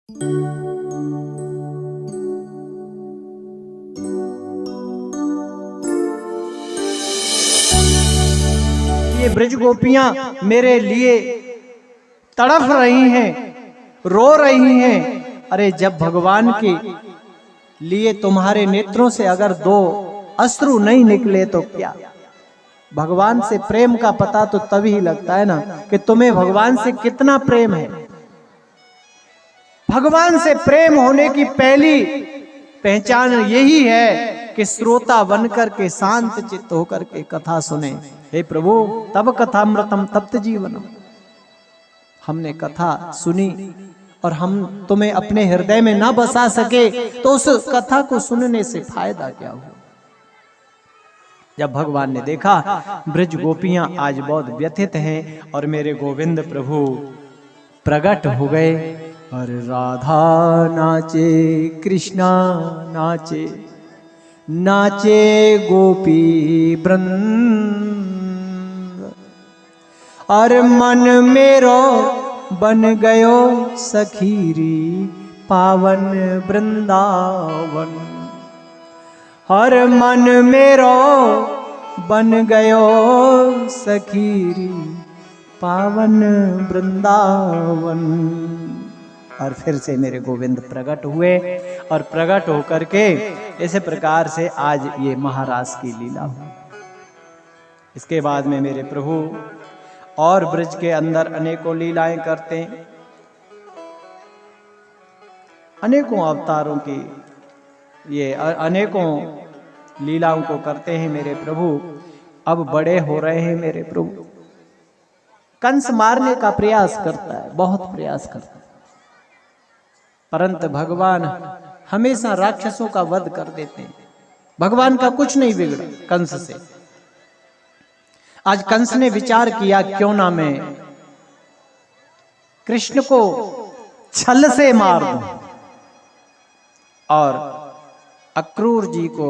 ये ब्रज गोपियां मेरे लिए तड़फ रही हैं, रो रही हैं। अरे जब भगवान के लिए तुम्हारे नेत्रों से अगर दो अश्रु नहीं निकले तो क्या। भगवान से प्रेम का पता तो तभी लगता है ना कि तुम्हें भगवान से कितना प्रेम है। भगवान से प्रेम होने की पहली पहचान यही है कि श्रोता बनकर के शांत चित्त होकर के कथा सुने। हे प्रभु तब कथामृतम तप्त जीवनम। हमने कथा सुनी और हम तुम्हें अपने हृदय में ना बसा सके तो उस कथा को सुनने से फायदा क्या हुआ। जब भगवान ने देखा ब्रज गोपियां आज बहुत व्यथित हैं और मेरे गोविंद प्रभु प्रकट हो गए और राधा नाचे कृष्णा नाचे, नाचे गोपी वृंद। और मन मेरो बन गयो सखीरी पावन वृंदावन। हर मन मेरो बन गयो सखीरी पावन वृंदावन। और फिर से मेरे गोविंद प्रकट हुए और प्रकट होकर के इस प्रकार से आज ये महारास की लीला हुई। इसके बाद में मेरे प्रभु और ब्रज के अंदर अनेकों लीलाएं करते हैं, अनेकों अवतारों की ये अनेकों लीलाओं को करते हैं मेरे प्रभु। अब बड़े हो रहे हैं मेरे प्रभु। कंस मारने का प्रयास करता है, बहुत प्रयास करता है, परंतु भगवान हमेशा राक्षसों का वध कर देते हैं। भगवान का कुछ नहीं बिगड़ा कंस से। आज कंस ने विचार किया क्यों ना मैं कृष्ण को छल से मार दूं और अक्रूर जी को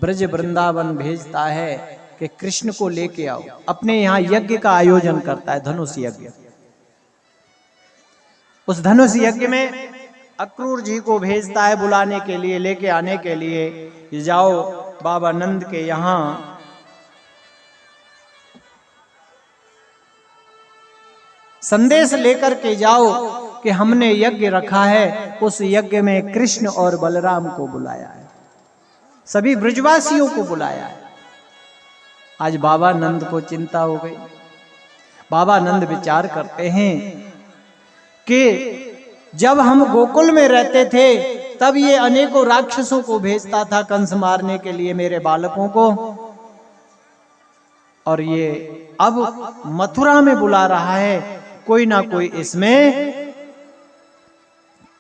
ब्रज वृंदावन भेजता है कि कृष्ण को लेके आओ। अपने यहाँ यज्ञ का आयोजन करता है, धनुष यज्ञ। उस धनुष यज्ञ में अक्रूर जी को भेजता है बुलाने के लिए, लेके आने के लिए। जाओ बाबा नंद के यहाँ संदेश लेकर के जाओ कि हमने यज्ञ रखा है, उस यज्ञ में कृष्ण और बलराम को बुलाया है, सभी ब्रजवासियों को बुलाया है। आज बाबा नंद को चिंता हो गई। बाबा नंद विचार करते हैं कि जब हम गोकुल में रहते थे तब ये अनेकों राक्षसों को भेजता था कंस मारने के लिए मेरे बालकों को, और ये अब मथुरा में बुला रहा है। कोई ना कोई इसमें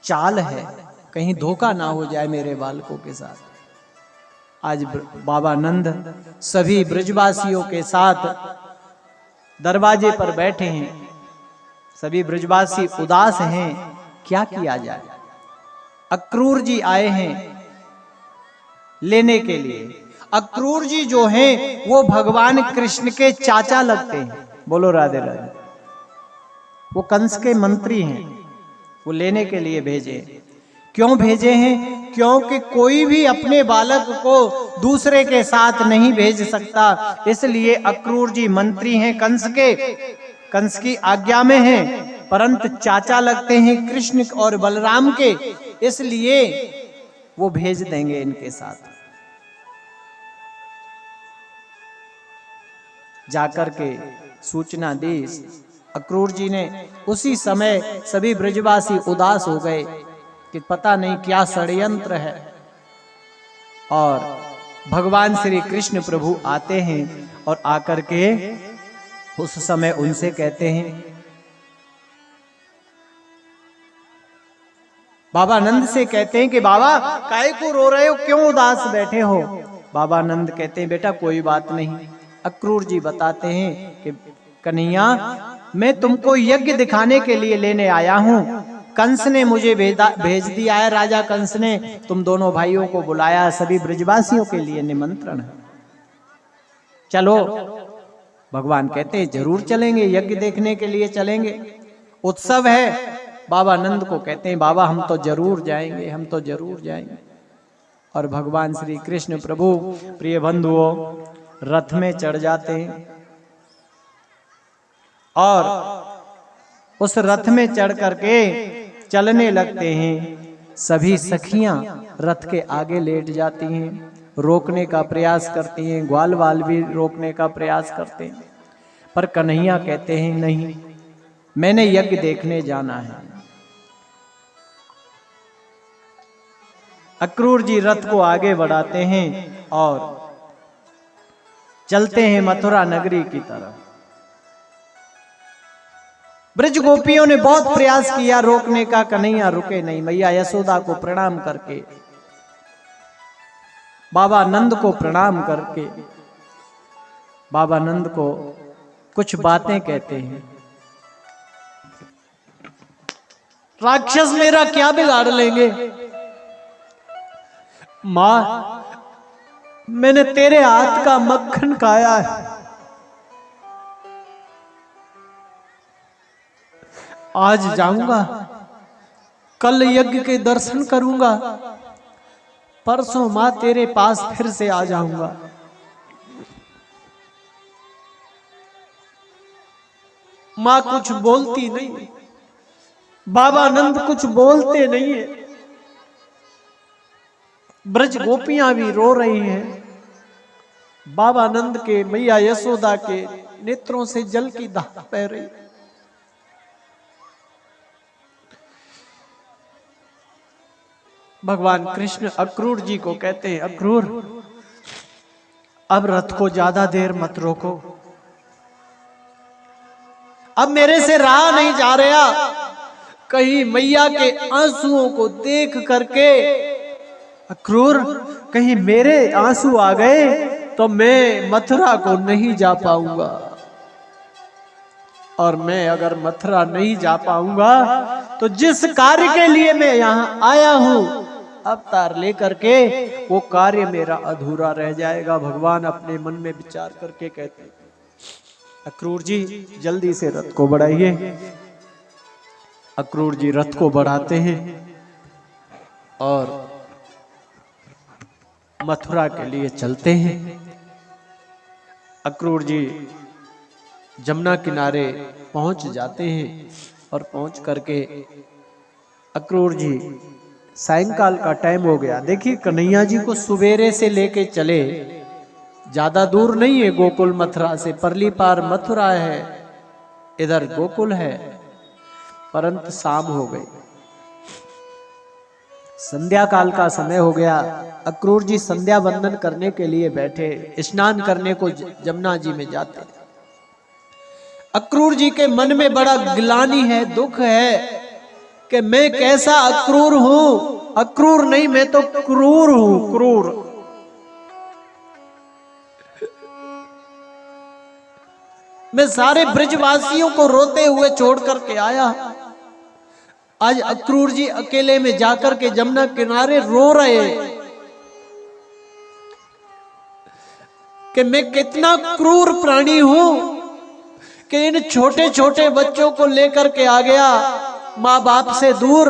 चाल है, कहीं धोखा ना हो जाए मेरे बालकों के साथ। आज बाबा नंद सभी ब्रजवासियों के साथ दरवाजे पर बैठे हैं। सभी ब्रजवासी उदास हैं, क्या किया जाए। अक्रूर जी आए हैं लेने के लिए। अक्रूर जी जो हैं वो भगवान कृष्ण के चाचा लगते हैं। बोलो राधे राधे। वो कंस के मंत्री हैं, वो लेने के लिए भेजे। क्यों भेजे हैं? क्योंकि कोई भी अपने बालक को दूसरे के साथ नहीं भेज सकता, इसलिए अक्रूर जी मंत्री हैं कंस के, कंस की आज्ञा में हैं, परंतु चाचा लगते हैं कृष्ण और बलराम के, इसलिए वो भेज देंगे इनके साथ। जाकर के सूचना दी अक्रूर जी ने। उसी समय सभी ब्रजवासी उदास हो गए कि पता नहीं क्या षड्यंत्र है। और भगवान श्री कृष्ण प्रभु आते हैं और आकर के उस समय उनसे कहते हैं, बाबा नंद से कहते हैं कि बाबा काहे को रो रहे हो, क्यों उदास बैठे हो। बाबा नंद कहते हैं बेटा कोई बात नहीं। अक्रूर जी बताते हैं कि कन्हैया मैं तुमको यज्ञ दिखाने के लिए लेने आया हूँ। कंस ने मुझे भेज दिया है, राजा कंस ने तुम दोनों भाइयों को बुलाया, सभी ब्रजवासियों के लिए निमंत्रण है, चलो। भगवान कहते हैं जरूर चलेंगे, यज्ञ देखने के लिए चलेंगे, उत्सव है, बाबा नंद को कहते हैं बाबा हम तो जरूर जाएंगे, हम तो जरूर जाएंगे। और भगवान श्री कृष्ण प्रभु प्रिय बंधुओं रथ में चढ़ जाते हैं और उस रथ में चढ़ करके चलने लगते हैं। सभी सखियां रथ के आगे लेट जाती हैं, रोकने का प्रयास करती हैं, ग्वाल वाल भी रोकने का प्रयास करते हैं, पर कन्हैया कहते हैं नहीं, मैंने यज्ञ देखने जाना है। अक्रूर जी रथ को आगे बढ़ाते हैं और चलते हैं मथुरा नगरी की तरफ। ब्रज गोपियों ने बहुत प्रयास किया रोकने का, कन्हैया रुके नहीं। मैया यशोदा को प्रणाम करके, बाबा नंद को प्रणाम करके, बाबा नंद को कुछ बातें कहते हैं। राक्षस मेरा क्या बिगाड़ लेंगे? मां मैंने तेरे हाथ का मक्खन खाया है, आज जाऊंगा, कल यज्ञ के दर्शन करूंगा, परसों मां तेरे पास फिर से आ जाऊंगा। मां कुछ बोलती नहीं, बाबा नंद कुछ बोलते नहीं है। ब्रज गोपियां भी रो रही हैं। बाबा नंद के, मैया यशोदा के नेत्रों से जल की धारा बह रही। भगवान कृष्ण अक्रूर जी को कहते हैं अक्रूर अब रथ को ज्यादा देर मत रोको, अब मेरे से रहा नहीं जा रहा। कहीं मैया के आंसुओं को देख करके अक्रूर कहीं मेरे आंसू आ गए तो मैं मथुरा को नहीं जा पाऊंगा, और मैं अगर मथुरा नहीं जा पाऊंगा तो जिस कार्य के लिए मैं यहां आया हूं अवतार लेकर के, वो कार्य मेरा अधूरा रह जाएगा। भगवान अपने मन में विचार करके कहते हैं अक्रूर जी जल्दी से रथ को बढ़ाइए। अक्रूर जी रथ को बढ़ाते हैं और मथुरा के लिए चलते हैं। अक्रूर जी जमुना किनारे पहुंच जाते हैं और पहुंच करके अक्रूर जी, सायंकाल का टाइम हो गया। देखिए कन्हैया जी को सुबेरे से लेके चले, ज्यादा दूर नहीं है गोकुल मथुरा से, परली पार मथुरा है, इधर गोकुल है, परंतु शाम हो गई, संध्या काल का समय हो गया। अक्रूर जी संध्या वंदन करने के लिए बैठे, स्नान करने को जमुना जी में जाते। अक्रूर जी के मन में बड़ा ग्लानि है, दुख है कि मैं कैसा अक्रूर हूं। अक्रूर नहीं, मैं तो क्रूर हूं, क्रूर। मैं सारे ब्रजवासियों को रोते हुए छोड़ करके आया, आज अक्रूर जी अकेले में जाकर के जमुना किनारे रो रहे कि मैं कितना क्रूर प्राणी हूं कि इन छोटे छोटे बच्चों को लेकर के आ गया माँ बाप से दूर,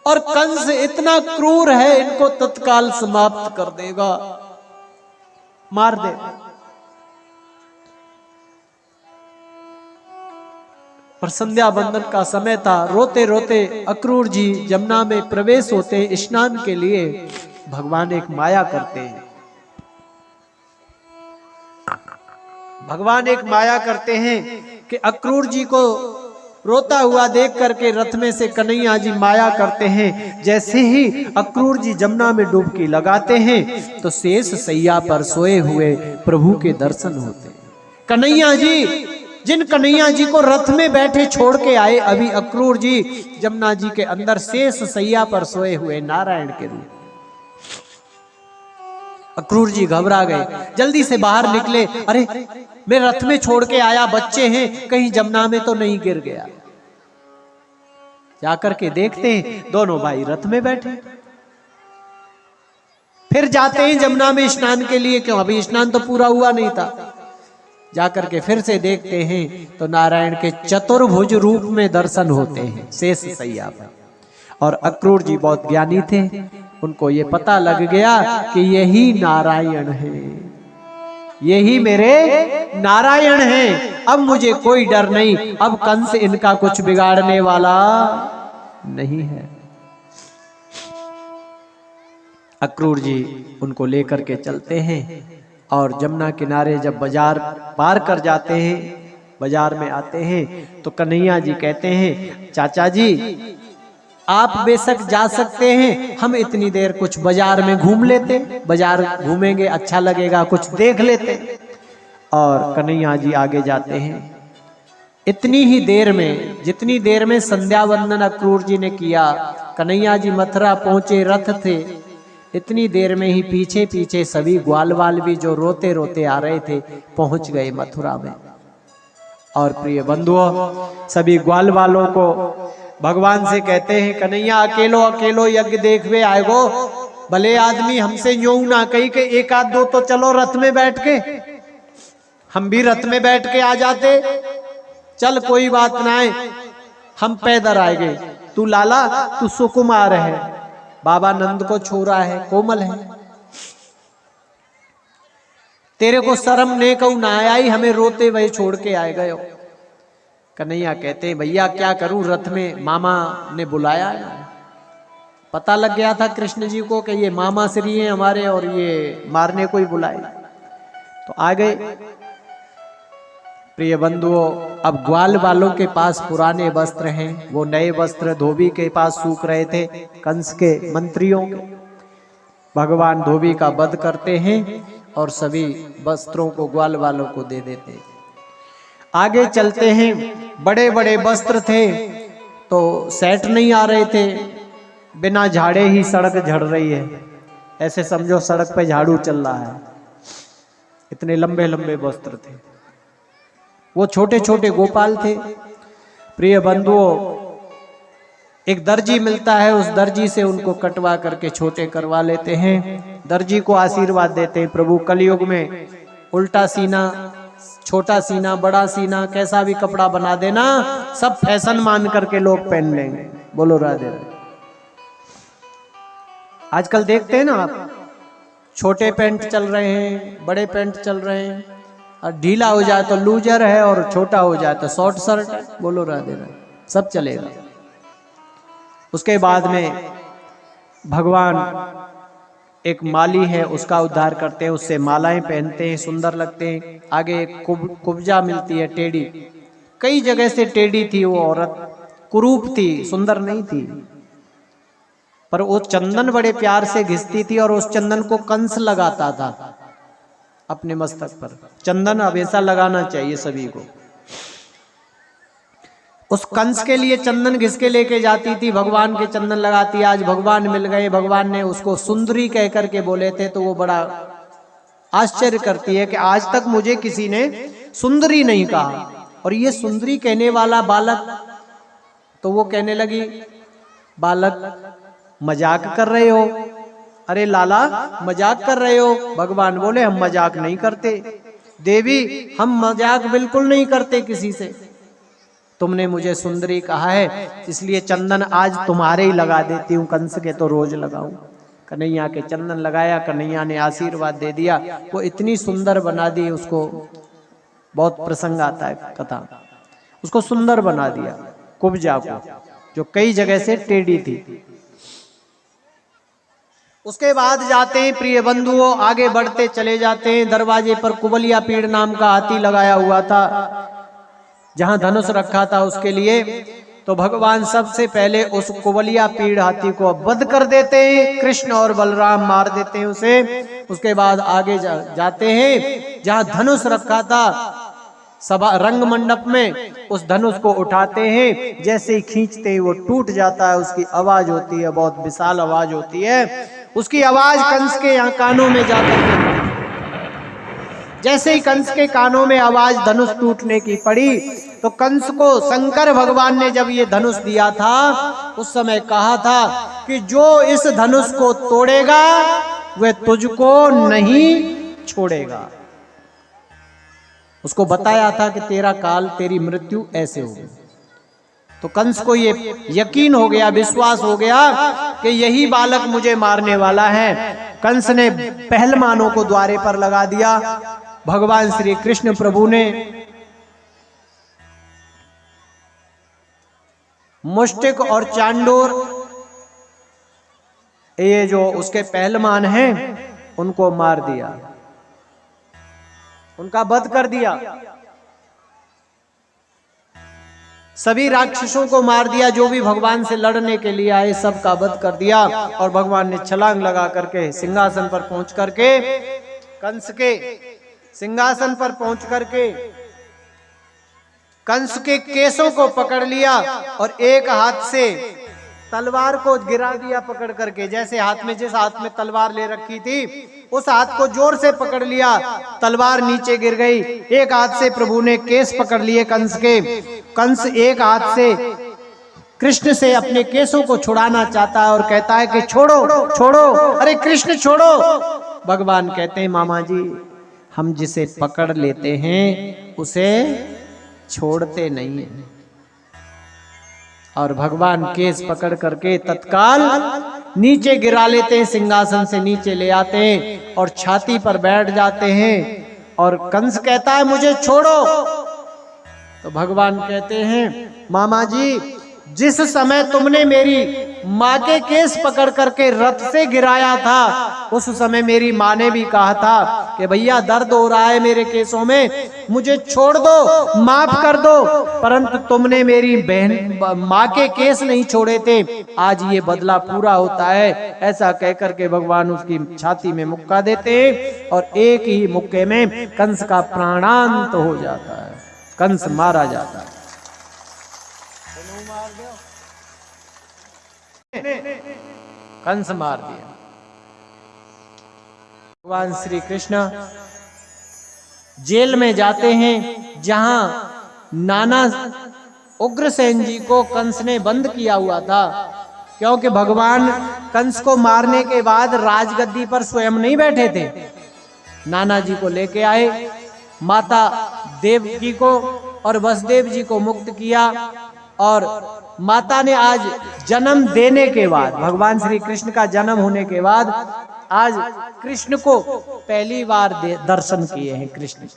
और कंस इतना क्रूर है इनको तत्काल समाप्त कर देगा, मार देगा। पर संध्या बंदन का समय था, रोते रोते अक्रूर जी जमुना में प्रवेश होते स्नान के लिए। भगवान एक माया करते हैं, भगवान एक माया करते हैं कि अक्रूर जी को रोता हुआ देख करके रथ में से कन्हैया जी माया करते हैं। जैसे ही अक्रूर जी जमुना में डुबकी लगाते हैं तो शेष सैया पर सोए हुए प्रभु के दर्शन होते हैं। कन्हैया जी, जिन कन्हैया जी को रथ में बैठे छोड़ के आए, अभी अक्रूर जी जमुना जी के अंदर शेष सैया पर सोए हुए नारायण के रूप। अक्रूर जी घबरा गए, जल्दी से बाहर निकले, अरे मैं रथ में छोड़ के आया, बच्चे हैं, कहीं जमुना में तो नहीं गिर गया। जाकर के देखते हैं दोनों भाई रथ में बैठे। फिर जाते हैं जमुना में स्नान के लिए, क्यों अभी स्नान तो पूरा हुआ नहीं था। जाकर के फिर से देखते हैं तो नारायण के चतुर्भुज रूप में दर्शन होते हैं शेष सैया पर। और अक्रूर जी बहुत ज्ञानी थे, उनको ये पता लग गया कि यही नारायण है, यही मेरे नारायण हैं। अब मुझे कोई डर नहीं, अब कंस इनका कुछ बिगाड़ने वाला नहीं है। अक्रूर जी उनको लेकर के चलते हैं और जमुना किनारे जब बाजार पार कर जाते हैं, बाजार में आते हैं तो कन्हैया जी कहते हैं चाचा जी आप बेशक जा सकते हैं, हम इतनी देर कुछ बाजार में घूम लेते, बाजार घूमेंगे अच्छा लगेगा, कुछ देख लेते। और कन्हैया जी आगे जाते हैं। इतनी ही देर में, जितनी देर में संध्या वंदन अक्रूर जी ने किया, कन्हैया जी मथुरा पहुंचे, रथ थे, इतनी देर में ही पीछे पीछे सभी ग्वाल वाल भी जो रोते रोते आ रहे थे पहुंच गए मथुरा में। और प्रिय बंधुओं, सभी ग्वाल वालों को भगवान से कहते हैं कन्हैया अकेलो अकेलो यज्ञ देखवे आएगो, भले आदमी हमसे यूं ना कही कि एक आध दो तो चलो रथ में बैठ के, हम भी रथ में बैठ के आ जाते, चल कोई बात ना है, हम पैदल आएंगे। तू लाला तू सुकुमार है, बाबा नंद को छोरा है, कोमल है, तेरे को शर्म ने कहू ना आई, हमें रोते वही छोड़ के आए गए। कन्हैया कहते हैं भैया क्या करूं, रथ में मामा ने बुलाया है, पता लग गया था कृष्ण जी को कि ये मामा श्री हैं हमारे और ये मारने को ही बुलाए, तो आ गए। प्रिय बंधुओं, अब ग्वाल वालों के पास पुराने वस्त्र हैं, वो नए वस्त्र धोबी के पास सूख रहे थे, कंस के मंत्रियों के। भगवान धोबी का वध करते हैं और सभी वस्त्रों को ग्वाल वालों को दे देते। आगे चलते हैं, बड़े बड़े वस्त्र थे तो सेट नहीं आ रहे थे, बिना झाड़े ही सड़क झड़ रही है, ऐसे समझो सड़क पे झाड़ू चल रहा है, इतने लंबे लंबे वस्त्र थे। वो छोटे छोटे गोपाल थे। प्रिय बंधुओं, एक दर्जी मिलता है, उस दर्जी से उनको कटवा करके छोटे करवा लेते हैं, दर्जी को आशीर्वाद देते हैं प्रभु कलयुग में उल्टा सीना, छोटा सीना, बड़ा सीना, कैसा भी कपड़ा बना देना, सब फैशन मान करके लोग पहन लेंगे। बोलो राधे राधे। आजकल देखते हैं ना आप, छोटे पैंट चल रहे हैं, बड़े पैंट चल रहे हैं, और ढीला हो जाए तो लूजर है और छोटा हो जाए तो शॉर्ट शर्ट है। बोलो राधे राधे, सब चलेगा। उसके बाद में भगवान एक माली है, उसका उद्धार करते हैं, उससे मालाएं पहनते हैं, सुंदर लगते हैं। आगे एक कुब्जा मिलती है टेढ़ी, कई जगह से टेढ़ी थी वो औरत, कुरूप थी, सुंदर नहीं थी, पर वो चंदन बड़े प्यार से घिसती थी और उस चंदन को कंस लगाता था अपने मस्तक पर। चंदन हमेशा लगाना चाहिए सभी को। उस कंस के लिए चंदन घिस के लेके जाती थी, भगवान के चंदन लगाती। आज भगवान मिल गए, भगवान ने उसको सुंदरी कह करके बोले थे, तो वो बड़ा आश्चर्य करती है कि आज तक मुझे किसी ने सुंदरी नहीं कहा। और ये सुंदरी कहने वाला बालक, तो वो कहने लगी बालक मजाक कर रहे हो? अरे लाला मजाक कर रहे हो? भगवान बोले हम मजाक नहीं करते देवी, हम मजाक बिल्कुल नहीं करते किसी से। तुमने मुझे सुंदरी कहा है, इसलिए चंदन आज तुम्हारे ही लगा देती हूँ, कंस के तो रोज लगाऊं। कन्हैया के चंदन लगाया, कन्हैया ने आशीर्वाद दे दिया, वो इतनी सुंदर बना दी, उसको बहुत प्रसंग आता है कथा, उसको सुंदर बना दिया कुब्जा को, जो कई जगह से टेढ़ी थी। उसके बाद जाते हैं प्रिय बंधुओं, आगे बढ़ते चले जाते हैं। दरवाजे पर कुबलिया पीड़ नाम का हाथी लगाया हुआ था, जहां धनुष रखा था उसके लिए। तो भगवान सबसे पहले उस कुबलिया पीड़ हाथी को वध कर देते हैं, कृष्ण और बलराम मार देते हैं उसे। उसके बाद आगे जाते हैं, जहां धनुष रखा था सभा रंग मंडप में, उस धनुष को उठाते हैं, जैसे ही खींचते ही वो टूट जाता है, उसकी आवाज होती है, बहुत विशाल आवाज होती है। उसकी आवाज कंस के यहाँ कानों में जाकर, जैसे ही कंस के कानों में आवाज धनुष टूटने की पड़ी, तो कंस को शंकर भगवान ने जब ये धनुष दिया था, उस समय कहा था कि जो इस धनुष को तोड़ेगा वह तुझको नहीं छोड़ेगा। उसको बताया था कि तेरा काल, तेरी मृत्यु ऐसे होगी। तो कंस को ये यकीन हो गया, विश्वास हो गया कि यही बालक मुझे मारने वाला है। कंस ने पहलवानों को द्वारे पर लगा दिया। भगवान श्री कृष्ण प्रभु ने मुष्टिक और चांडोर, ये जो उसके पहलवान हैं, उनको मार दिया, उनका वध कर दिया। सभी राक्षसों को मार दिया, जो भी भगवान से लड़ने के लिए आए सबका वध कर दिया। और भगवान ने छलांग लगा करके सिंहासन पर पहुंच करके, कंस के सिंहासन पर पहुंच करके कंस के केसों को पकड़ लिया और एक हाथ से तलवार को गिरा दिया पकड़ करके। जैसे हाथ में, जिस हाथ में तलवार ले रखी थी उस हाथ को जोर से पकड़ लिया, तलवार नीचे गिर गई। एक हाथ से प्रभु ने केस पकड़ लिए कंस के। कंस एक हाथ से कृष्ण से अपने केसों को छुड़ाना चाहता है और कहता है कि छोड़ो छोड़ो, अरे कृष्ण छोड़ो। भगवान कहते हैं मामा जी, हम जिसे पकड़ लेते हैं उसे छोड़ते नहीं है। और भगवान केस पकड़ करके तत्काल नीचे गिरा लेते हैं, सिंहासन से नीचे ले आते हैं और छाती पर बैठ जाते हैं। और कंस कहता है मुझे छोड़ो। तो भगवान कहते हैं मामा जी, जिस समय तुमने मेरी माँ के केस पकड़ करके रथ से गिराया था, उस समय मेरी माँ ने भी कहा था कि भैया दर्द हो रहा है मेरे केसों में, मुझे छोड़ दो, माफ कर दो। परंतु तुमने मेरी बहन माँ के केस नहीं छोड़े थे, आज ये बदला पूरा होता है। ऐसा कहकर के भगवान उसकी छाती में मुक्का देते हैं और एक ही मुक्के में कंस का प्राणांत हो जाता है, कंस मारा जाता है। कंस मार दिया। भगवान श्री कृष्ण जेल में जाते हैं, जहां नाना उग्रसेन जी को कंस ने बंद किया हुआ था। क्योंकि भगवान कंस को मारने के बाद राजगद्दी पर स्वयं नहीं बैठे थे, नाना जी को लेके आए, माता देवकी को और वसुदेव जी को मुक्त किया। और माता ने आज जन्म देने के बाद, भगवान श्री कृष्ण का जन्म होने के बाद आज कृष्ण को पहली बार दर्शन किए हैं कृष्ण,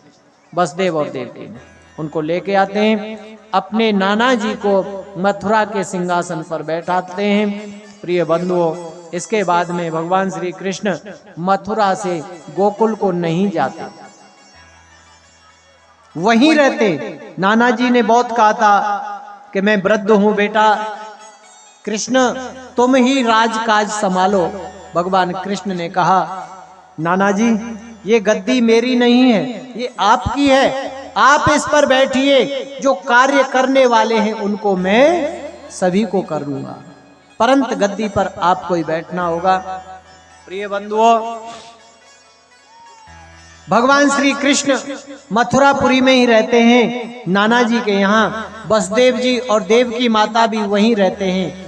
वसुदेव और देवकी ने। उनको लेके आते हैं, अपने नाना जी को मथुरा के सिंहासन पर बैठाते हैं। प्रिय बंधुओं, इसके बाद में भगवान श्री कृष्ण मथुरा से गोकुल को नहीं जाते, वहीं रहते। नाना जी ने बहुत कहा था कि मैं वृद्ध हूं बेटा, कृष्ण तुम ही राजकाज संभालो। भगवान कृष्ण ने कहा नाना जी, ये गद्दी मेरी नहीं है, ये आपकी है, आप इस पर बैठिए, जो कार्य करने वाले हैं उनको मैं सभी को कर लूंगा, परंतु गद्दी पर आपको ही बैठना होगा। प्रिय बंधुओं, भगवान श्री कृष्ण मथुरापुरी में ही रहते हैं, नाना जी के यहाँ वसुदेव जी और देवकी माता भी वहीं रहते हैं।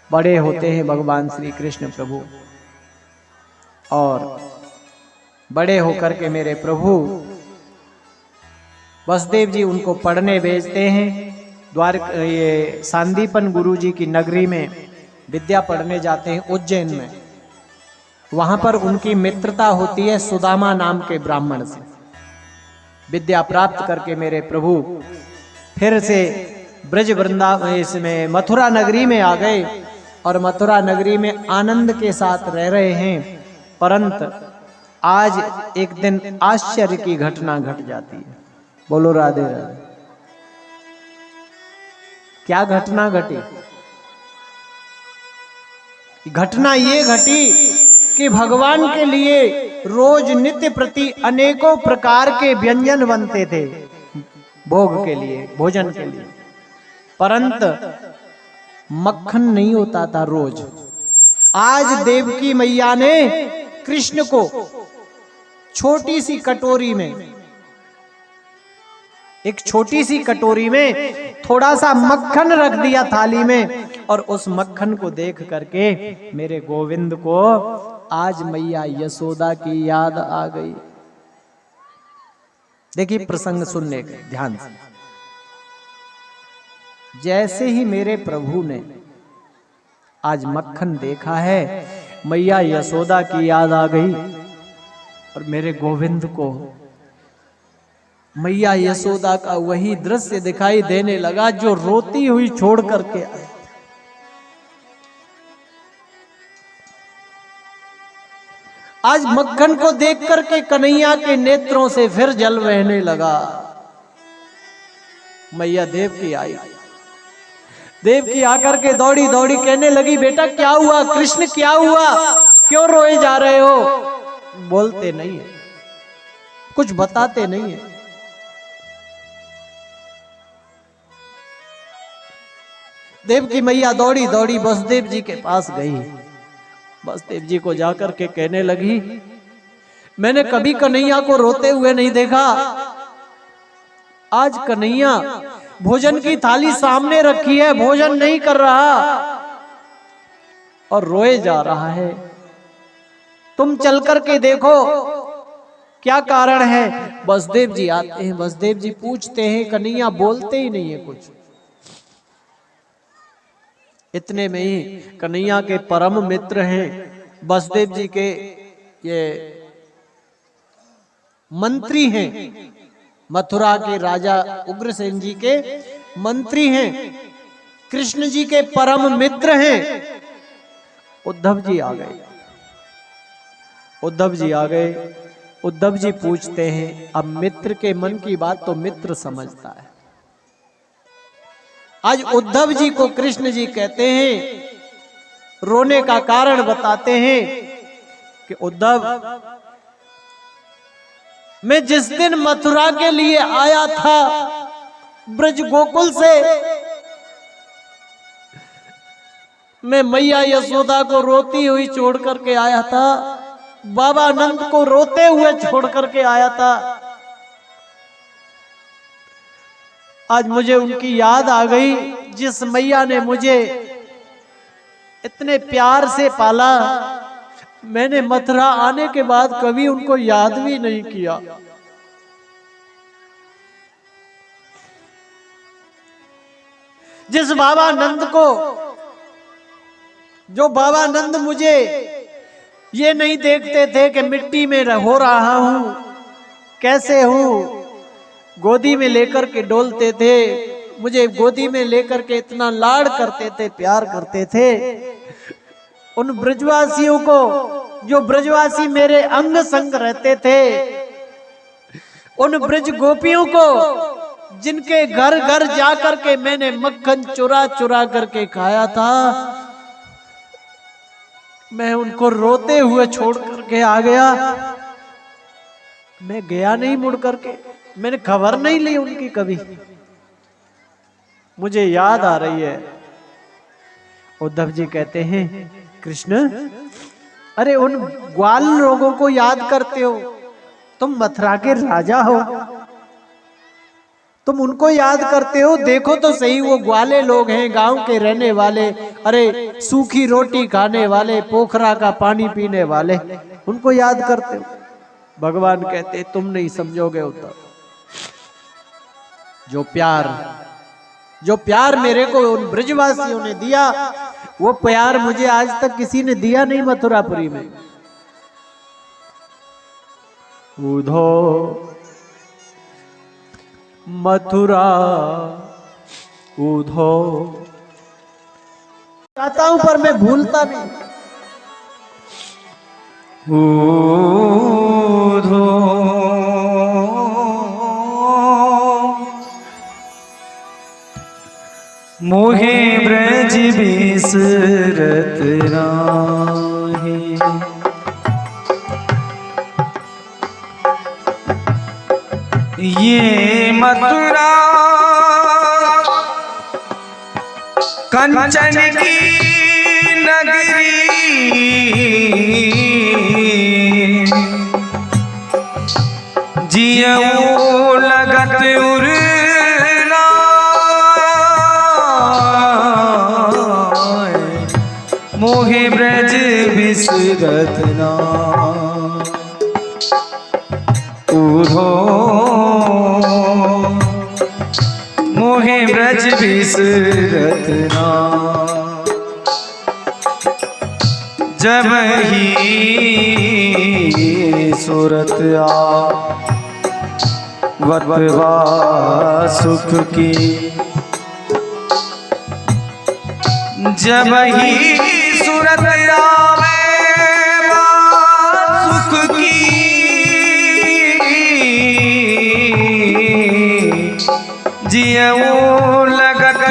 बड़े होते हैं भगवान श्री कृष्ण प्रभु, और बड़े होकर के मेरे प्रभु वसुदेव जी उनको पढ़ने भेजते हैं। ये सांदीपन गुरु जी की नगरी में विद्या पढ़ने जाते हैं, उज्जैन में। वहां पर उनकी मित्रता होती है सुदामा नाम के ब्राह्मण से। विद्या प्राप्त करके मेरे प्रभु फिर से ब्रज वृंदावन, इसमें मथुरा नगरी में आ गए और मथुरा नगरी में आनंद के साथ रह रहे हैं। परंतु आज एक दिन आश्चर्य की घटना घट जाती है। बोलो राधे राधे। क्या घटना घटी? घटना ये घटी कि भगवान के लिए रोज नित्य प्रति अनेकों प्रकार के व्यंजन बनते थे भोग के लिए, भोजन के लिए, परंतु मक्खन नहीं होता था रोज। आज देवकी मैया ने कृष्ण को छोटी सी कटोरी में, एक छोटी सी कटोरी में थोड़ा सा मक्खन रख दिया थाली में, और उस मक्खन को देख करके मेरे गोविंद को आज मैया यशोदा की याद आ गई। देखिए प्रसंग सुनने के ध्यान से। जैसे ही मेरे प्रभु ने आज मक्खन देखा है, मैया यशोदा की याद आ गई और मेरे गोविंद को मैया यशोदा का वही दृश्य दिखाई देने लगा जो रोती हुई छोड़ करके आई। आज मक्खन को देख करके कन्हैया के नेत्रों से फिर जल बहने लगा। मैया देवकी आई, देवकी आकर के दौड़ी दौड़ी कहने लगी, बेटा क्या हुआ, कृष्ण क्या हुआ, क्यों रोए जा रहे हो? बोलते नहीं है, कुछ बताते नहीं है। देवकी मैया दौड़ी दौड़ी वसुदेव जी के पास गई। वसुदेव जी को जाकर के कहने लगी, मैंने कभी कन्हैया को रोते हुए नहीं देखा। आज कन्हैया भोजन की थाली सामने रखी है, भोजन नहीं कर रहा और रोए जा रहा है। तुम चल करके देखो क्या कारण है। वसुदेव जी आते हैं, वसुदेव जी पूछते हैं, कन्हैया बोलते ही नहीं है कुछ। इतने में ही कन्हैया के परम मित्र हैं वसुदेव जी के, ये मंत्री हैं, मथुरा के राजा उग्रसेन जी के मंत्री हैं, कृष्ण जी के परम मित्र हैं। उद्धव जी आ गए, उद्धव जी आ गए। उद्धव जी पूछते हैं, अब मित्र के मन की बात तो मित्र समझता है। आज उद्धव जी को कृष्ण जी कहते हैं, रोने का कारण बताते हैं कि उद्धव, मैं जिस दिन मथुरा के लिए आया था ब्रज गोकुल से, मैं मैया यशोदा को रोती हुई छोड़ करके आया था, बाबा नंद को रोते हुए छोड़ करके आया था। आज मुझे उनकी याद आ गई, जिस मैया ने मुझे इतने प्यार से पाला। मैंने मथुरा आने के बाद कभी उनको याद भी नहीं किया। जिस बाबा नंद को, जो बाबा नंद मुझे ये नहीं देखते थे कि मिट्टी में हो रहा हूं, कैसे हूं, गोदी में लेकर के डोलते थे, मुझे गोदी में लेकर के इतना लाड करते थे, प्यार करते थे। उन ब्रजवासियों को, जो ब्रजवासी मेरे अंग संग रहते थे, उन ब्रज गोपियों को, जिनके घर घर जाकर के मैंने मक्खन चुरा चुरा करके खाया था, मैं उनको रोते हुए छोड़ करके आ गया। मैं गया नहीं मुड़ करके, मैंने खबर नहीं ली उनकी कभी। मुझे याद आ रही है। उद्धव जी कहते हैं, कृष्ण, अरे उन ग्वाल लोगों को याद करते हो, तुम मथुरा के राजा हो, तुम उनको याद करते हो। देखो तो सही, वो ग्वाले लोग हैं, गांव के रहने वाले, अरे सूखी रोटी खाने वाले, पोखरा का पानी पीने वाले, उनको याद करते हो। भगवान कहते, तुम नहीं समझोगे उद्धव। जो प्यार मेरे को उन ब्रजवासियों ने दिया, वो प्यार मुझे आज तक किसी ने दिया नहीं मथुरापुरी में। उधो मथुरा उधो, चाहता हूं पर मैं भूलता नहीं। उधो मोहे ब्रज बिसरत राहे, ये मथुरा कंचन की नगरी, जियो लगत उरना, मोहे ब्रज बिसरत ना। उधो बिसरत ना। जब ही सूरत आवतवा सुख की, जब ही सूरत आवे सुख की, जिये वो लगत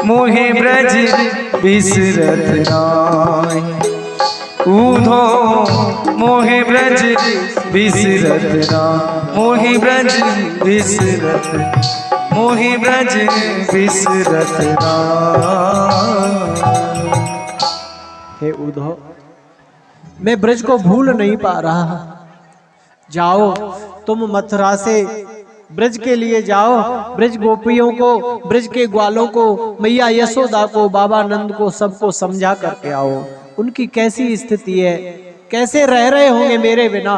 मोहे ब्रज बिसरत नाई। ऊधो मोहे ब्रज बिसरत ना, मोहे ब्रज बिसरत, मोहे ब्रज बिसरत ना। हे उद्धव, मैं ब्रज को भूल नहीं पा रहा। जाओ तुम मथुरा से ब्रज के लिए जाओ, ब्रज गोपियों को, ब्रज के ग्वालों को, मैया यशोदा को, बाबा नंद को, सबको समझा करके आओ। उनकी कैसी स्थिति है, कैसे रह रहे होंगे मेरे बिना,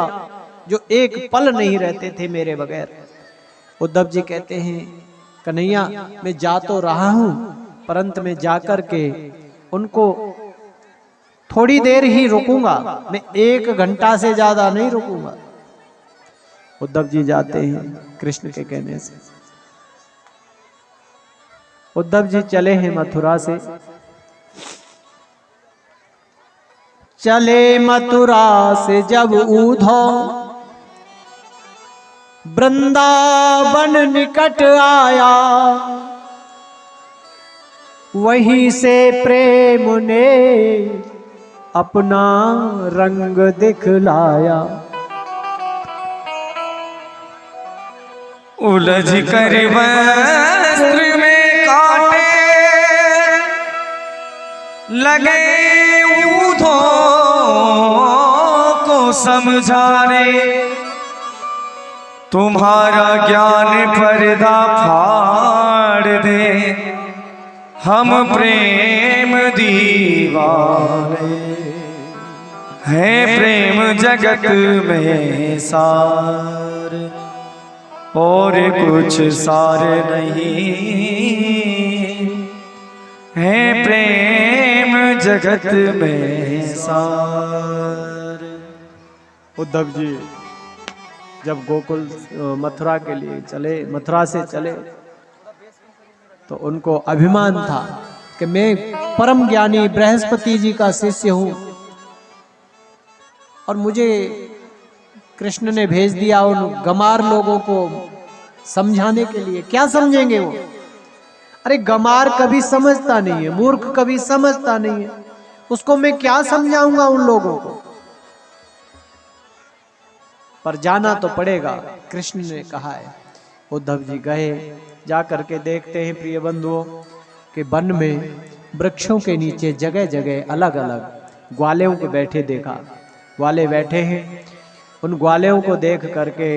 जो एक पल नहीं रहते थे मेरे बगैर। उद्धव जी कहते हैं कन्हैया मैं जा तो रहा हूं, परंतु मैं जाकर के उनको थोड़ी देर ही रुकूंगा, मैं 1 घंटा से ज्यादा नहीं रुकूंगा। उद्धव जी जाते हैं कृष्ण के कहने से। उद्धव जी चले हैं मथुरा से, चले मथुरा से जब उद्धव, वृंदावन निकट आया, वहीं से प्रेम ने अपना रंग दिखलाया। उलझ कर वस्त्र में कांटे लगे ऊधों को समझाने, तुम्हारा ज्ञान पर्दा फाड़ दे, हम प्रेम दीवाने हैं, प्रेम जगत में सार और कुछ सार नहीं है, प्रेम जगत में सार। उद्धव जी जब गोकुल मथुरा के लिए चले, मथुरा से चले, तो उनको अभिमान था कि मैं परम ज्ञानी बृहस्पति जी का शिष्य हूं और मुझे कृष्ण ने भेज दिया उन गमार लोगों को समझाने के लिए। क्या समझेंगे वो? अरे गमार कभी समझता नहीं है, मूर्ख कभी समझता नहीं है, उसको मैं क्या समझाऊंगा उन लोगों को। पर जाना तो पड़ेगा, कृष्ण ने कहा है। उद्धव जी गए, जा करके देखते हैं प्रिय बंधुओं कि वन में वृक्षों के नीचे जगह जगह अलग अलग ग्वालों को बैठे देखा। ग्वाले बैठे हैं, उन ग्वालों को देख करके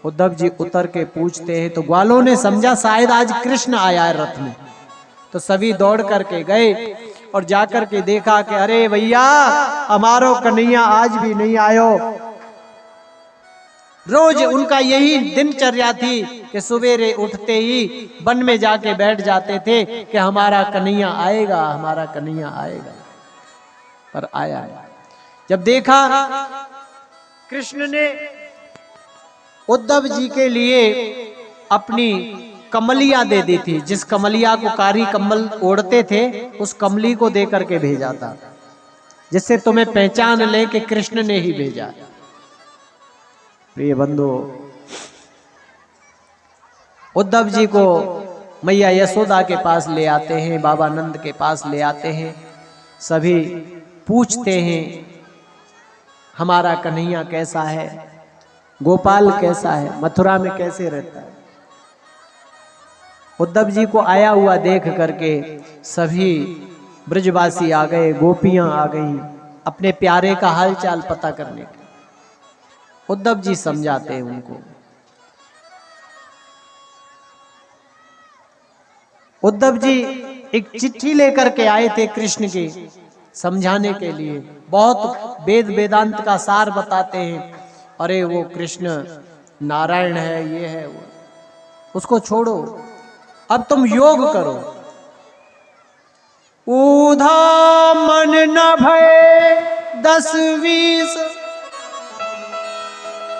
उद्धव जी उतर के पूछते हैं, तो ग्वालों ने समझा शायद आज कृष्ण आया है रथ में, तो सभी दौड़ करके गए और जाकर के देखा कि अरे भैया हमारो कन्हैया आज भी नहीं आयो। रोज उनका यही दिनचर्या थी कि सवेरे उठते ही वन में जाके बैठ जाते थे कि हमारा कन्हैया आएगा, हमारा कन्हैया आएगा। पर आया है। जब देखा कृष्ण ने उद्धव जी के लिए अपनी कमलिया दे दी थी, जिस कमलिया को कारी कमल ओढ़ते थे उस कमली को दे करके भेजा था, जिससे तुम्हें पहचान ले कि कृष्ण ने ही भेजा। प्रिय बंधु, उद्धव जी को मैया यशोदा के पास ले आते हैं, बाबा नंद के पास ले आते हैं। सभी पूछते हैं हमारा कन्हैया कैसा है, गोपाल कैसा है, मथुरा में कैसे रहता है। उद्धव जी को आया हुआ देख करके सभी ब्रजवासी आ गए, गोपियां आ गई अपने प्यारे का हालचाल पता करने के। उद्धव जी समझाते हैं उनको। उद्धव जी एक चिट्ठी लेकर के आए थे कृष्ण की समझाने के लिए, बहुत वेद वेदांत का सार बताते हैं। अरे वो कृष्ण नारायण है, ये है वो, उसको छोड़ो, अब तुम योग करो। ऊधा मन न भय 10-20,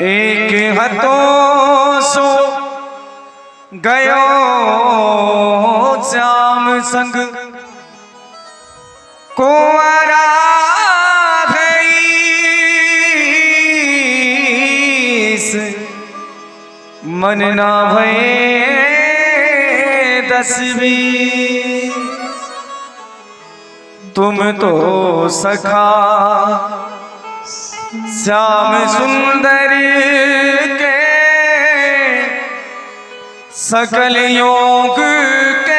एक हतो सो गयो श्याम संग को आराधईस, मन ना भये 10-20। तुम तो सखा श्याम सुंदर के सकल योग के